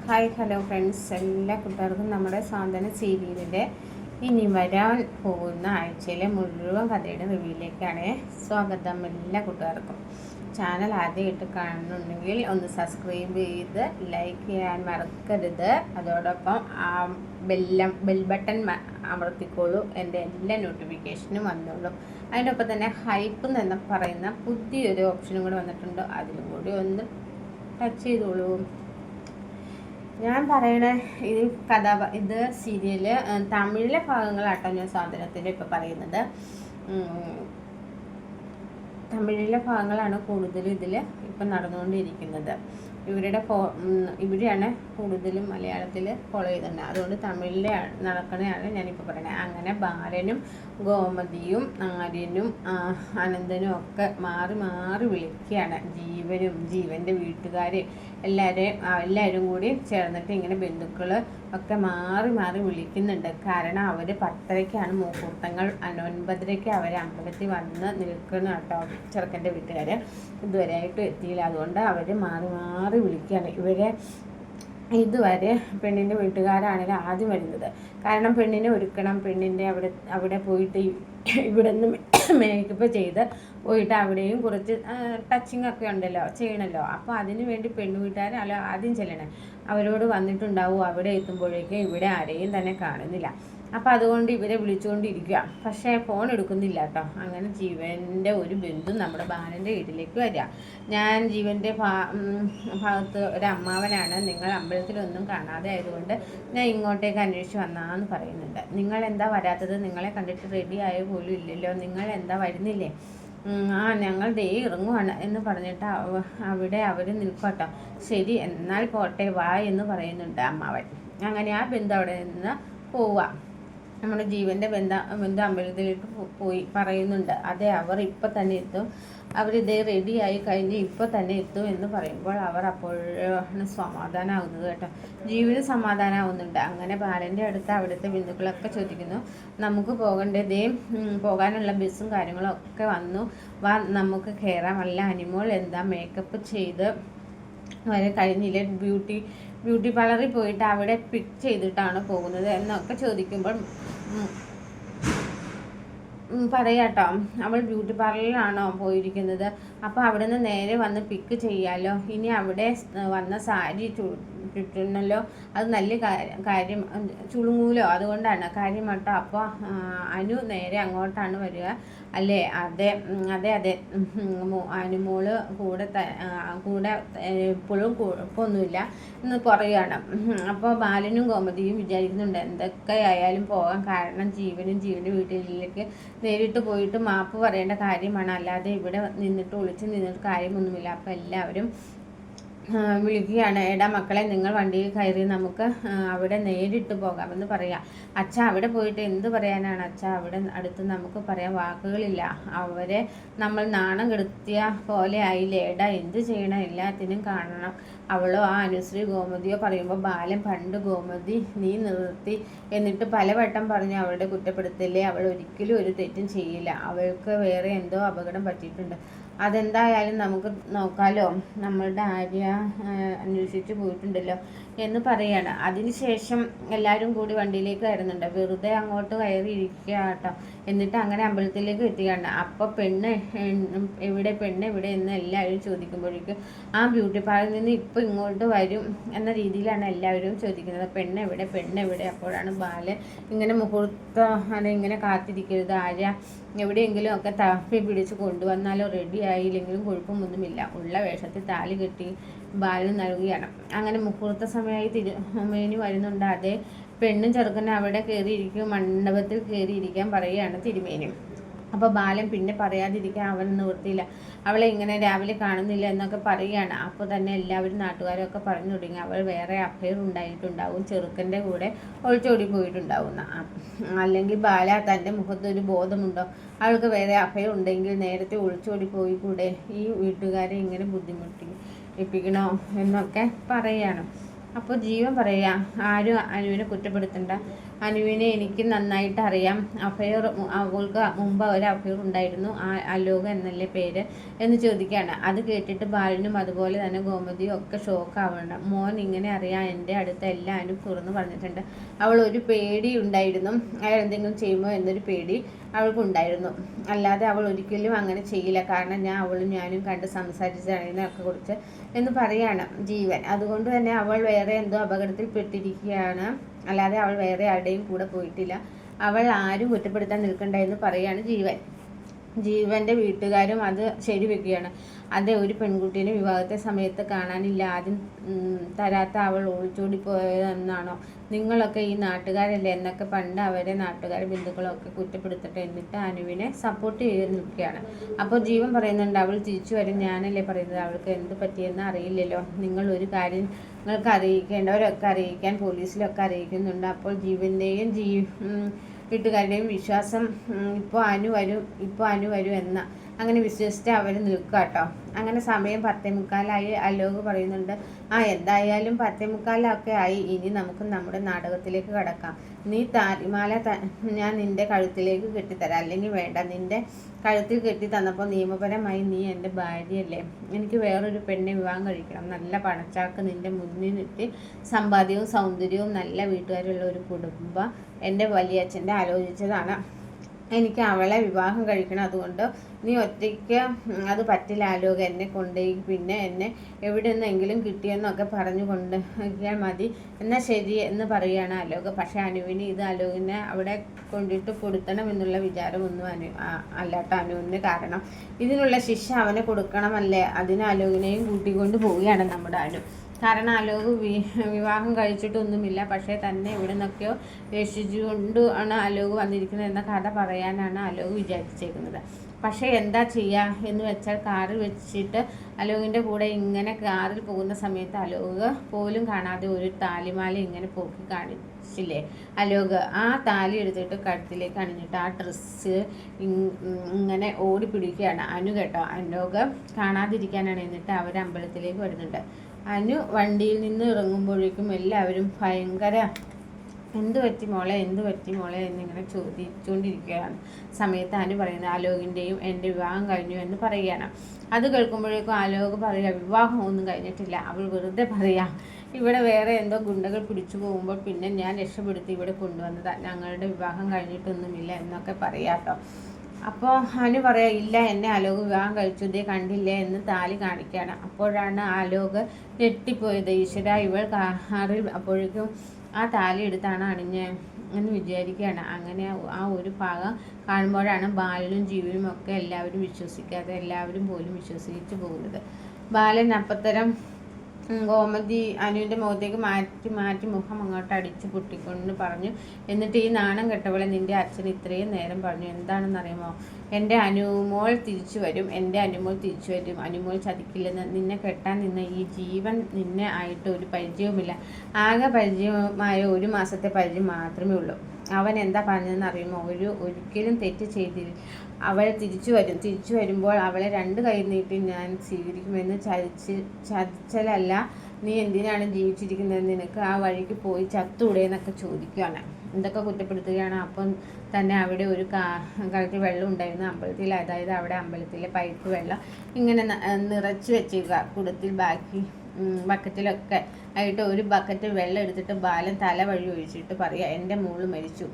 Hi hello friends, എല്ലാ കൂട്ടുകാർക്കും നമ്മുടെ സാന്ത്വന സീരിയലിൻ്റെ ഇനി വരാൻ പോകുന്ന ആഴ്ചയിലെ മുഴുവൻ കഥയുടെ റിവ്യൂയിലേക്കാണ് സ്വാഗതം. എല്ലാ കൂട്ടുകാർക്കും ചാനൽ ആദ്യമായിട്ട് കാണുന്നുണ്ടെങ്കിൽ ഒന്ന് സബ്സ്ക്രൈബ് ചെയ്ത് ലൈക്ക് ചെയ്യാൻ മറക്കരുത്. അതോടൊപ്പം ബെൽ ബട്ടൺ അമർത്തിക്കോളൂ, എൻ്റെ എല്ലാ നോട്ടിഫിക്കേഷനും വന്നോളൂ. അതിനൊപ്പം തന്നെ ഹൈപ്പ് എന്ന് പറയുന്ന പുതിയൊരു ഓപ്ഷനും കൂടെ വന്നിട്ടുണ്ട്, അതിലും കൂടി ഒന്ന് ടച്ച് ചെയ്തോളൂ. ഞാൻ പറയണ ഇത് സീരിയല് തമിഴിലെ ഭാഗങ്ങളാട്ടോ ഞാൻ സാധനത്തിൽ ഇപ്പോൾ പറയുന്നത്. തമിഴിലെ ഭാഗങ്ങളാണ് കൂടുതലും ഇതിൽ ഇപ്പം നടന്നുകൊണ്ടിരിക്കുന്നത്. ഇവിടെയാണ് കൂടുതലും മലയാളത്തിൽ ഫോളോ ചെയ്തിട്ടുണ്ട്. അതുകൊണ്ട് തമിഴിലെ നടക്കണതാണ് ഞാനിപ്പോൾ പറയുന്നത്. അങ്ങനെ ബാലനും ഗോമതിയും ആര്യനും അനന്തനും ഒക്കെ മാറി മാറി വിളിക്കുകയാണ്. ജീവൻ്റെ വീട്ടുകാർ എല്ലാവരും കൂടി ചേർന്നിട്ട് ഇങ്ങനെ ബന്ധുക്കൾ ഒക്കെ മാറി മാറി വിളിക്കുന്നുണ്ട്. കാരണം അവർ 10:30-ക്കാണ് മുഹൂർത്തങ്ങൾ, 9:30-ക്ക് അവർ അമ്പലത്തിൽ വന്ന് നിൽക്കണം കേട്ടോ. ചെറുക്കൻ്റെ വീട്ടുകാർ ഇതുവരെയായിട്ടും എത്തിയില്ല. അതുകൊണ്ട് അവർ മാറി മാറി വിളിക്കുകയാണ്. ഇതുവരെ പെണ്ണിൻ്റെ വീട്ടുകാരാണെങ്കിൽ ആദ്യം വരുന്നത്. കാരണം പെണ്ണിനെ ഒരുക്കണം, പെണ്ണിൻ്റെ അവിടെ പോയിട്ട് ഇവിടെ നിന്ന് മേക്കപ്പ് ചെയ്ത് പോയിട്ട് അവിടെയും കുറച്ച് ടച്ചിങ് ഒക്കെ ഉണ്ടല്ലോ, ചെയ്യണമല്ലോ. അപ്പോൾ അതിന് വേണ്ടി പെണ്ണു വീട്ടുകാർ ആദ്യം ചെല്ലണേ. അവരോട് വന്നിട്ടുണ്ടാവും. അവിടെ എത്തുമ്പോഴേക്കും ഇവിടെ ആരെയും തന്നെ കാണുന്നില്ല. അപ്പോൾ അതുകൊണ്ട് ഇവരെ വിളിച്ചുകൊണ്ടിരിക്കുക. പക്ഷേ ഫോൺ എടുക്കുന്നില്ല കേട്ടോ. അങ്ങനെ ജീവൻ്റെ ഒരു ബന്ധു നമ്മുടെ ബാലൻ്റെ വീട്ടിലേക്ക് വരിക. ഞാൻ ജീവൻ്റെ ഭാഗത്ത് ഒരു അമ്മാവനാണ്, നിങ്ങൾ അമ്പലത്തിലൊന്നും കാണാതെ ആയതുകൊണ്ട് ഞാൻ ഇങ്ങോട്ടേക്ക് അന്വേഷിച്ച് വന്നാന്ന് പറയുന്നുണ്ട്. നിങ്ങൾ എന്താ വരാത്തത്? നിങ്ങളെ കണ്ടിട്ട് റെഡി ആയ പോലും ഇല്ലല്ലോ, നിങ്ങൾ എന്താ വരുന്നില്ലേ? ഞങ്ങൾ ഇറങ്ങുവാണ് എന്ന് പറഞ്ഞിട്ട് അവിടെ അവർ നിൽക്കട്ടോ. ശരി, എന്നാൽ പോട്ടെ, വാ എന്ന് പറയുന്നുണ്ട് അമ്മാവൻ. അങ്ങനെ ആ ബന്ധു അവിടെ നിന്ന് പോവുക. നമ്മുടെ ജീവൻ്റെ ബന്ധു അമ്പലത്തിലേക്ക് പോയി പറയുന്നുണ്ട്. അതെ, അവർ ഇപ്പം തന്നെ എത്തും, അവരിതേ റെഡിയായി കഴിഞ്ഞ് ഇപ്പം തന്നെ എത്തും എന്ന് പറയുമ്പോൾ അവർ അപ്പോഴാണ് സമാധാനമാകുന്നത് കേട്ടോ. ജീവന് സമാധാനമാവുന്നുണ്ട്. അങ്ങനെ ബാലൻ്റെ അടുത്ത് അവിടുത്തെ ബന്ധുക്കളൊക്കെ ചോദിക്കുന്നു, നമുക്ക് പോകേണ്ടതേ പോകാനുള്ള ബസ്സും കാര്യങ്ങളും ഒക്കെ വന്നു, വാ നമുക്ക് കയറാം. അല്ല അനിമോൾ എന്താ മേക്കപ്പ് ചെയ്ത് വരെ കഴിഞ്ഞില്ലേ? ബ്യൂട്ടി പാർലറിൽ പോയിട്ട് അവിടെ പിക്ക് ചെയ്തിട്ടാണ് പോകുന്നത് എന്നൊക്കെ ചോദിക്കുമ്പോൾ പറയാട്ടോ, അവൾ ബ്യൂട്ടി പാർലറിലാണോ പോയിരിക്കുന്നത്? അപ്പോൾ അവിടെ നിന്ന് നേരെ വന്ന് പിക്ക് ചെയ്യാമല്ലോ. ഇനി അവിടെ വന്ന സാരി ചുറ്റണല്ലോ, അത് നല്ല കാര്യം, ചുളുങ്ങൂലോ, അതുകൊണ്ടാണ് കാര്യം കേട്ടോ. അപ്പോൾ അനു നേരെ അങ്ങോട്ടാണ് വരിക അല്ലേ? അതെ അതെ അതെ, അനുമോള് കൂടെ എപ്പോഴും കുഴപ്പമൊന്നുമില്ല എന്ന് പറയുകയാണ്. അപ്പോൾ ബാലനും ഗോമതിയും വിചാരിക്കുന്നുണ്ട് എന്തൊക്കെയായാലും പോകാൻ. കാരണം ജീവൻ്റെ വീട്ടിലേക്ക് നേരിട്ട് പോയിട്ട് മാപ്പ് പറയേണ്ട കാര്യമാണ്, അല്ലാതെ ഇവിടെ ഒളിച്ച് നിന്നിട്ട് കാര്യമൊന്നുമില്ല. അപ്പോൾ എല്ലാവരും വിളിക്കുകയാണ്, എടാ മക്കളെ, നിങ്ങൾ വണ്ടിയിൽ കയറി നമുക്ക് അവിടെ നേരിട്ട് പോകാമെന്ന് പറയാം. അച്ഛ, അവിടെ പോയിട്ട് എന്ത് പറയാനാണ് അച്ഛ? അവിടെ അടുത്ത് നമുക്ക് പറയാൻ വാക്കുകളില്ല. അവരെ നമ്മൾ നാണം കെടുത്തിയ പോലെ ആയില്ലേ? എടാ, എന്ത് ചെയ്യണം? എല്ലാത്തിനും കാണണം. അവളോ ആ അനുശ്രീ ഗോമതിയോ പറയുമ്പോൾ ബാലൻ, പണ്ട് ഗോമതി നീ നിർത്തി എന്നിട്ട് പലവട്ടം പറഞ്ഞ് അവളുടെ കുറ്റപ്പെടുത്തല്ലേ? അവൾ ഒരിക്കലും ഒരു തെറ്റും ചെയ്യില്ല. അവൾക്ക് വേറെ എന്തോ അപകടം പറ്റിയിട്ടുണ്ട്. അതെന്തായാലും നമുക്ക് നോക്കാമല്ലോ. നമ്മളുടെ ആര്യ അന്വേഷിച്ച് പോയിട്ടുണ്ടല്ലോ എന്ന് പറയാണ്. അതിനുശേഷം എല്ലാവരും കൂടി വണ്ടിയിലേക്ക് കയറുന്നുണ്ട്. വെറുതെ അങ്ങോട്ട് കയറി ഇരിക്കുക കേട്ടോ. എന്നിട്ട് അങ്ങനെ അമ്പലത്തിലേക്ക് എത്തുകയാണ്. അപ്പോൾ പെണ്ണ് എവിടെ എന്ന് എല്ലാവരും ചോദിക്കുമ്പോഴേക്കും ആ ബ്യൂട്ടി പാർലറിൽ നിന്ന് ഇപ്പോൾ ഇങ്ങോട്ട് വരും എന്ന രീതിയിലാണ് എല്ലാവരും ചോദിക്കുന്നത്. പെണ്ണെവിടെ? അപ്പോഴാണ് ബാലൻ ഇങ്ങനെ മുഹൂർത്തം ഇങ്ങനെ കാത്തിരിക്കരുത്, ആര്യ എവിടെയെങ്കിലും ഒക്കെ തപ്പി പിടിച്ച് കൊണ്ടുവന്നാലോ, റെഡി ആയില്ലെങ്കിലും കുഴപ്പമൊന്നുമില്ല. ഉള്ള വേഷത്തിൽ താലി കെട്ടി ബാലന് നൽകുകയാണ്. അങ്ങനെ മുഹൂർത്ത സമയമായി തിരുമേനി വരുന്നുണ്ട്. അതേ പെണ്ണും ചെറുക്കനും അവിടെ കയറിയിരിക്കും, മണ്ഡപത്തിൽ കയറിയിരിക്കാൻ പറയുകയാണ് തിരുമേനി. അപ്പോൾ ബാലൻ പിന്നെ പറയാതിരിക്കാൻ അവൻ നിവൃത്തിയില്ല. അവളെ ഇങ്ങനെ രാവിലെ കാണുന്നില്ല എന്നൊക്കെ പറയുകയാണ്. അപ്പോൾ തന്നെ എല്ലാവരും നാട്ടുകാരൊക്കെ പറഞ്ഞു തുടങ്ങി, അവൾ വേറെ അഫയർ ഉണ്ടായിട്ടുണ്ടാവും, ചെറുക്കൻ്റെ കൂടെ ഒളിച്ചോടി പോയിട്ടുണ്ടാവുന്ന. അല്ലെങ്കിൽ ബാല, തൻ്റെ മുഖത്തൊരു ബോധമുണ്ടോ? അവൾക്ക് വേറെ അഫയർ ഉണ്ടെങ്കിൽ നേരത്തെ ഒളിച്ചോടി പോയി കൂടെ? ഈ വീട്ടുകാരെ ഇങ്ങനെ ബുദ്ധിമുട്ടിപ്പിക്കണോ എന്നൊക്കെ പറയുകയാണ്. അപ്പോൾ ജീവൻ പറയാ, ആരും അനുവിനെ കുറ്റപ്പെടുത്തണ്ട, അനുവിനെ എനിക്ക് നന്നായിട്ട് അറിയാം. അഫയർ, അവൾക്ക് മുമ്പ് ഒരു അഫയർ ഉണ്ടായിരുന്നു, അലോക എന്നല്ലേ പേര് എന്ന് ചോദിക്കുകയാണ്. അത് കേട്ടിട്ട് ബാലനും അതുപോലെ തന്നെ ഗോമതിയും ഒക്കെ ഷോക്ക് ആവണം. മോൻ ഇങ്ങനെ അറിയാം, എൻ്റെ അടുത്ത് എല്ലാവരും തുറന്നു പറഞ്ഞിട്ടുണ്ട്. അവൾ ഒരു പേടി ഉണ്ടായിരുന്നു, അയാൾ എന്തെങ്കിലും ചെയ്യുമോ എന്നൊരു പേടി അവൾക്കുണ്ടായിരുന്നു. അല്ലാതെ അവൾ ഒരിക്കലും അങ്ങനെ ചെയ്യില്ല, കാരണം ഞാനും കണ്ട് സംസാരിച്ചതിനൊക്കെ കുറിച്ച് എന്ന് പറയാണ് ജീവൻ. അതുകൊണ്ട് തന്നെ അവൾ വേറെ എന്തോ അപകടത്തിൽ പെട്ടിരിക്കുകയാണ്, അല്ലാതെ അവൾ വേറെ ആരുടെയും കൂടെ പോയിട്ടില്ല. അവൾ ആരും കുറ്റപ്പെടുത്താൻ നിൽക്കണ്ട എന്ന് പറയാണ് ജീവൻ. ജീവൻ്റെ വീട്ടുകാരും അത് ശരിവെക്കുകയാണ്. അതെ, ഒരു പെൺകുട്ടീനെ വിവാഹത്തെ സമയത്ത് കാണാനില്ല, ആദ്യം തരാത്ത അവൾ ഒളിച്ചോടി പോയതെന്നാണോ? നിങ്ങളൊക്കെ ഈ നാട്ടുകാരല്ലേ എന്നൊക്കെ പണ്ട് അവരെ നാട്ടുകാരെ ബന്ധുക്കളൊക്കെ കുറ്റപ്പെടുത്തട്ടെ, എന്നിട്ട് അനുവിനെ സപ്പോർട്ട് ചെയ്ത് നിൽക്കുകയാണ്. അപ്പോൾ ജീവൻ പറയുന്നുണ്ട്, അവൾ തിരിച്ചു വരും, ഞാനല്ലേ പറയുന്നത്, അവൾക്ക് എന്ത് പറ്റിയെന്ന് അറിയില്ലല്ലോ. നിങ്ങൾ ഒരു കാര്യം നിങ്ങൾക്ക് അറിയിക്കേണ്ടവരൊക്കെ അറിയിക്കാൻ പോലീസിലൊക്കെ അറിയിക്കുന്നുണ്ട്. അപ്പോൾ ജീവൻ്റെയും വീട്ടുകാരുടെയും വിശ്വാസം ഇപ്പോൾ അനു വരും എന്ന അങ്ങനെ വിശ്വസിച്ച് അവർ നിൽക്കുക കേട്ടോ. അങ്ങനെ സമയം 10:45 അലോക് പറയുന്നുണ്ട്, എന്തായാലും 10:45 ആയി, ഇനി നമുക്ക് നമ്മുടെ നാടകത്തിലേക്ക് കടക്കാം. നീ താലിമാല ഞാൻ നിൻ്റെ കഴുത്തിലേക്ക് കെട്ടിത്തരാം, അല്ലെങ്കിൽ വേണ്ട, നിൻ്റെ കഴുത്തിൽ കെട്ടി തന്നപ്പോൾ നിയമപരമായി നീ എൻ്റെ ഭാര്യയല്ലേ, എനിക്ക് വേറൊരു പെണ്ണെ വിവാഹം കഴിക്കണം. നല്ല പണച്ചാക്ക് നിൻ്റെ മുന്നിൽ നിട്ടി, സമ്പാദ്യവും സൗന്ദര്യവും നല്ല വീട്ടുകാരുള്ള ഒരു കുടുംബം എൻ്റെ വലിയച്ഛൻ്റെ ആലോചിച്ചതാണ്. എനിക്ക് അവളെ വിവാഹം കഴിക്കണം, അതുകൊണ്ട് നീ ഒറ്റയ്ക്ക് അത് പറ്റില്ല ആലോക, എന്നെ കൊണ്ടുപോയി പിന്നെ എന്നെ എവിടെ നിന്നെങ്കിലും കിട്ടിയെന്നൊക്കെ പറഞ്ഞു കൊണ്ടുപോയാൽ മതി, എന്നാൽ ശരി എന്ന് പറയുകയാണ് ആലോക. പക്ഷേ അനുവിന് ഇത് ആലോകിനെ അവിടെ കൊണ്ടിട്ട് കൊടുക്കണം എന്നുള്ള വിചാരമൊന്നും അല്ലാട്ടോ അനുവിന്. കാരണം ഇതിനുള്ള ശിക്ഷ അവനെ കൊടുക്കണമല്ലേ, അതിന് ആലോകിനെയും കൂട്ടിക്കൊണ്ട് പോവുകയാണ് നമ്മുടെ അനു. കാരണം അലോക് വിവാഹം കഴിച്ചിട്ടൊന്നുമില്ല, പക്ഷേ തന്നെ ഇവിടെ നിന്നൊക്കെയോ രക്ഷിച്ചുകൊണ്ട് ആണ് അലോക് വന്നിരിക്കുന്നത് എന്ന കഥ പറയാനാണ് അലോക് വിചാരിച്ചേക്കുന്നത്. പക്ഷേ എന്താ ചെയ്യുക എന്ന് വെച്ചാൽ, കാറിൽ വെച്ചിട്ട് അലോകിൻ്റെ കൂടെ ഇങ്ങനെ കാറിൽ പോകുന്ന സമയത്ത് അലോക് പോലും കാണാതെ ഒരു താലിമാല ഇങ്ങനെ പോക്കി കാണിച്ചില്ലേ അലോക്, ആ താലി എടുത്തിട്ട് കഴുത്തിലേക്ക് അണിഞ്ഞിട്ട് ആ ഡ്രസ്സ് ഇങ്ങനെ ഓടി പിടിക്കുകയാണ് അനു കേട്ടോ. അലോക് കാണാതിരിക്കാനാണ്. എന്നിട്ട് അവർ അമ്പലത്തിലേക്ക് വരുന്നുണ്ട്. അനു വണ്ടിയിൽ നിന്ന് ഇറങ്ങുമ്പോഴേക്കും എല്ലാവരും ഭയങ്കര എന്ത് പറ്റി മോളെ എന്നിങ്ങനെ ചോദിച്ചുകൊണ്ടിരിക്കുകയാണ്. സമയത്ത് അനു പറയുന്നത്, ആലോകിൻ്റെയും എൻ്റെ വിവാഹം കഴിഞ്ഞു എന്ന് പറയുകയാണ്. അത് കേൾക്കുമ്പോഴേക്കും ആലോക് പറയുക, വിവാഹം ഒന്നും കഴിഞ്ഞിട്ടില്ല, അവൾ വെറുതെ പറയാം, ഇവിടെ വേറെ എന്തോ ഗുണ്ടകൾ പിടിച്ചു പോകുമ്പോൾ പിന്നെ ഞാൻ രക്ഷപ്പെടുത്തി ഇവിടെ കൊണ്ടുവന്നതാണ്, ഞങ്ങളുടെ വിവാഹം കഴിഞ്ഞിട്ടൊന്നുമില്ല എന്നൊക്കെ പറയാട്ടോ. അപ്പോൾ അനു പറയാ, ഇല്ല, എന്നെ ആലോക് വിവാഹം കഴിച്ചു, ഇതേ കണ്ടില്ലേ എന്ന് താലി കാണിക്കുകയാണ്. അപ്പോഴാണ് ആലോക് ഞെട്ടിപ്പോയത്. ഈശ്വര, ഇവൾ കാറിൽ അപ്പോഴേക്കും ആ താലി എടുത്താണ് അണിഞ്ഞ് എന്ന് വിചാരിക്കുകയാണ്. അങ്ങനെ ആ ഒരു ഭാഗം കാണുമ്പോഴാണ് ബാലനും ജീവനും ഒക്കെ എല്ലാവരും പോലും വിശ്വസിച്ച് പോകുന്നത്. ബാലൻ അപ്പത്തരം ഗോമതി അനുവിൻ്റെ മുഖത്തേക്ക് മാറ്റി മുഖം അങ്ങോട്ട് അടിച്ച് പൊട്ടിക്കൊണ്ട് പറഞ്ഞു, എന്നിട്ട് ഈ നാണം കെട്ടവളെ നിൻ്റെ അച്ഛൻ ഇത്രയും നേരം പറഞ്ഞു എന്താണെന്നറിയുമോ, എൻ്റെ അനുമോൾ തിരിച്ചു വരും, അനുമോൾ ചതിക്കില്ലെന്ന്. നിന്നെ കെട്ടാൻ നിന്ന ഈ ജീവൻ നിന്നെ ആയിട്ട് ഒരു പരിചയവുമില്ല, ആകെ പരിചയമായ 1 മാസത്തെ പരിചയം മാത്രമേ ഉള്ളൂ. അവൻ എന്താ പറഞ്ഞതെന്ന് അറിയുമോ, ഒരിക്കലും തെറ്റ് ചെയ്തില്ല, അവൾ തിരിച്ചു വരുമ്പോൾ അവളെ 2 കൈ നീട്ടി ഞാൻ സ്വീകരിക്കുമെന്ന് ചതിച്ചലല്ല, നീ എന്തിനാണ് ജീവിച്ചിരിക്കുന്നത്, നിനക്ക് ആ വഴിക്ക് പോയി ചത്തൂടെ എന്നൊക്കെ ചോദിക്കുകയാണ്. എന്തൊക്കെ കുറ്റപ്പെടുത്തുകയാണ്. അപ്പം തന്നെ അവിടെ ഒരു കലത്തിൽ വെള്ളം ഉണ്ടായിരുന്നു അമ്പലത്തിൽ, അതായത് അവിടെ അമ്പലത്തിലെ പൈപ്പ് വെള്ളം ഇങ്ങനെ നിറച്ച് വെച്ചേക്കുക കുടത്തിൽ, ബാക്കി ബക്കറ്റിലൊക്കെ ആയിട്ട് ഒരു ബക്കറ്റ് വെള്ളം എടുത്തിട്ട് ബാലൻ തല വഴി ഒഴിച്ചിട്ട് പറയുക, എൻ്റെ മോള്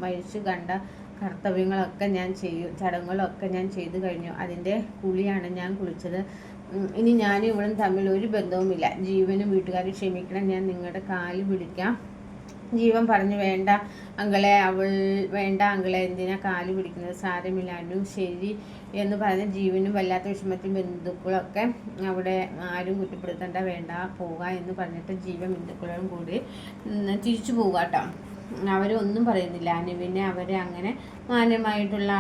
മരിച്ചു കണ്ട കർത്തവ്യങ്ങളൊക്കെ ഞാൻ ചെയ്യും, ചടങ്ങുകളൊക്കെ ഞാൻ ചെയ്തു കഴിഞ്ഞു, അതിൻ്റെ കുളിയാണ് ഞാൻ കുളിച്ചത്, ഇനി ഞാനും ഇവളും തമ്മിൽ ഒരു ബന്ധവുമില്ല, ജീവനും വീട്ടുകാരും ക്ഷമിക്കണം, ഞാൻ നിങ്ങളുടെ കാല് പിടിക്കാം. ജീവൻ പറഞ്ഞു, വേണ്ട അങ്കിളെ എന്തിനാ കാല് പിടിക്കുന്നത്, സാരമില്ല അനു, ശരി എന്ന് പറഞ്ഞ് ജീവനും വല്ലാത്ത വിഷമത്തിൽ ബന്ധുക്കളൊക്കെ അവിടെ ആരും കുറ്റപ്പെടുത്തേണ്ട, വേണ്ട പോവുക എന്ന് പറഞ്ഞിട്ട് ജീവൻ ബന്ധുക്കളും കൂടി തിരിച്ചു പോവുക കേട്ടോ. അവരൊന്നും പറയുന്നില്ല. അനുവിനെ അവരെ അങ്ങനെ മാന്യമായിട്ടുള്ള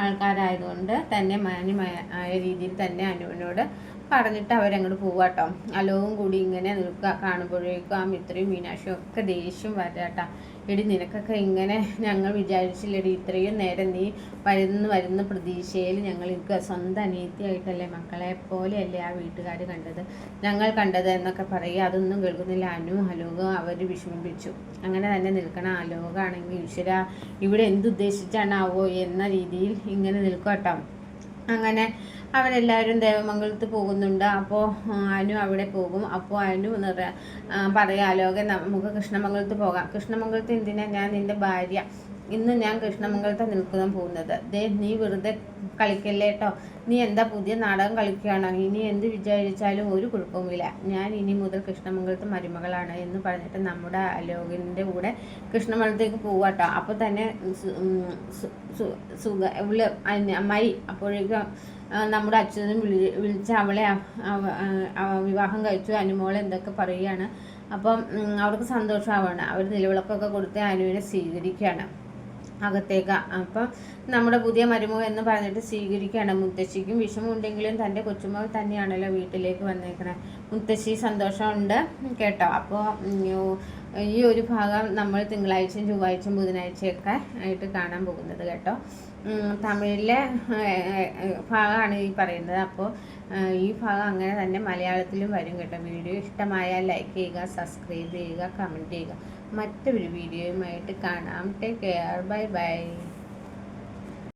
ആൾക്കാരായതുകൊണ്ട് തന്നെ മാന്യമായ രീതിയിൽ തന്നെ അനുവിനോട് പറഞ്ഞിട്ട് അവരങ്ങോട്ട് പോവാട്ടോ. അലോവും കൂടി ഇങ്ങനെ നിൽക്കുക. കാണുമ്പോഴേക്കും ആ മിത്രയും മീനാക്ഷിയും ഒക്കെ ദേഷ്യം വരാട്ടാ. എടി നിനക്കൊക്കെ ഇങ്ങനെ ഞങ്ങൾ വിചാരിച്ചില്ലടി, ഇത്രയും നേരം നീ വരുന്ന പ്രതീക്ഷയിൽ ഞങ്ങൾ നിൽക്കുക. സ്വന്തം അനിയത്തിയായിട്ടല്ലേ, മക്കളെ പോലെയല്ലേ ആ വീട്ടുകാർ കണ്ടത്, ഞങ്ങൾ കണ്ടത് എന്നൊക്കെ പറയുക. അതൊന്നും കേൾക്കുന്നില്ല. അലോക അവർ വിഷമിപ്പിച്ചു. അങ്ങനെ തന്നെ നിൽക്കണം. അലോകാണെങ്കിൽ ഈശ്വര ഇവിടെ എന്തുദ്ദേശിച്ചാണാവോ എന്ന രീതിയിൽ ഇങ്ങനെ നിൽക്കട്ടോ. അങ്ങനെ അവരെല്ലാവരും ദേവമംഗലത്ത് പോകുന്നുണ്ട്. അപ്പോൾ അനു അവിടെ പോകും. അപ്പോൾ അനു പറയാം, അലോക നമുക്ക് കൃഷ്ണമംഗലത്ത് പോകാം. കൃഷ്ണമംഗലത്ത് എന്തിനാ, ഞാൻ നിൻ്റെ ഭാര്യ, ഇന്ന് ഞാൻ കൃഷ്ണമംഗലത്ത് നിൽക്കാൻ പോകുന്നത്. നീ വെറുതെ കളിക്കല്ലേ കേട്ടോ. നീ എന്താ പുതിയ നാടകം കളിക്കുകയാണോ? ഇനി എന്ത് വിചാരിച്ചാലും ഒരു കുഴപ്പവുമില്ല. ഞാൻ ഇനി മുതൽ കൃഷ്ണമംഗലത്ത് മരുമകളാണ് എന്ന് പറഞ്ഞിട്ട് നമ്മുടെ അലോകിൻ്റെ കൂടെ കൃഷ്ണമംഗലത്തേക്ക് പോവാട്ടോ. അപ്പോൾ തന്നെ അമ്മായി അപ്പോഴേക്കും നമ്മുടെ അച്ഛനും വിളിച്ച് അവളെ വിവാഹം കഴിച്ചു, അനുമോളെ എന്തൊക്കെ പറയുകയാണ്. അപ്പം അവർക്ക് സന്തോഷമാവാണ്. അവർ നിലവിളക്കൊക്കെ കൊടുത്ത് അനുവിനെ സ്വീകരിക്കുകയാണ് അകത്തേക്ക്. അപ്പം നമ്മുടെ പുതിയ മരുമകൾ എന്ന് പറഞ്ഞിട്ട് സ്വീകരിക്കുകയാണ്. മുത്തശ്ശിക്കും വിഷമമുണ്ടെങ്കിലും തൻ്റെ കൊച്ചുമകൾ തന്നെയാണല്ലോ വീട്ടിലേക്ക് വന്നേക്കണേ. മുത്തശ്ശി സന്തോഷമുണ്ട് കേട്ടോ. അപ്പോൾ ഈ ഒരു ഭാഗം നമ്മൾ തിങ്കളാഴ്ചയും ചൊവ്വാഴ്ചയും ബുധനാഴ്ചയൊക്കെ ആയിട്ട് കാണാൻ പോകുന്നത് കേട്ടോ. തമിഴിലെ ഭാഗമാണ് ഈ പറയുന്നത്. അപ്പോൾ ഈ ഭാഗം അങ്ങനെ തന്നെ മലയാളത്തിലും വരും കേട്ടോ. വീഡിയോ ഇഷ്ടമായാൽ ലൈക്ക് ചെയ്യുക, സബ്സ്ക്രൈബ് ചെയ്യുക, കമൻറ്റ് ചെയ്യുക. മറ്റൊരു വീഡിയോയുമായിട്ട് കാണാം. Take care, bye bye.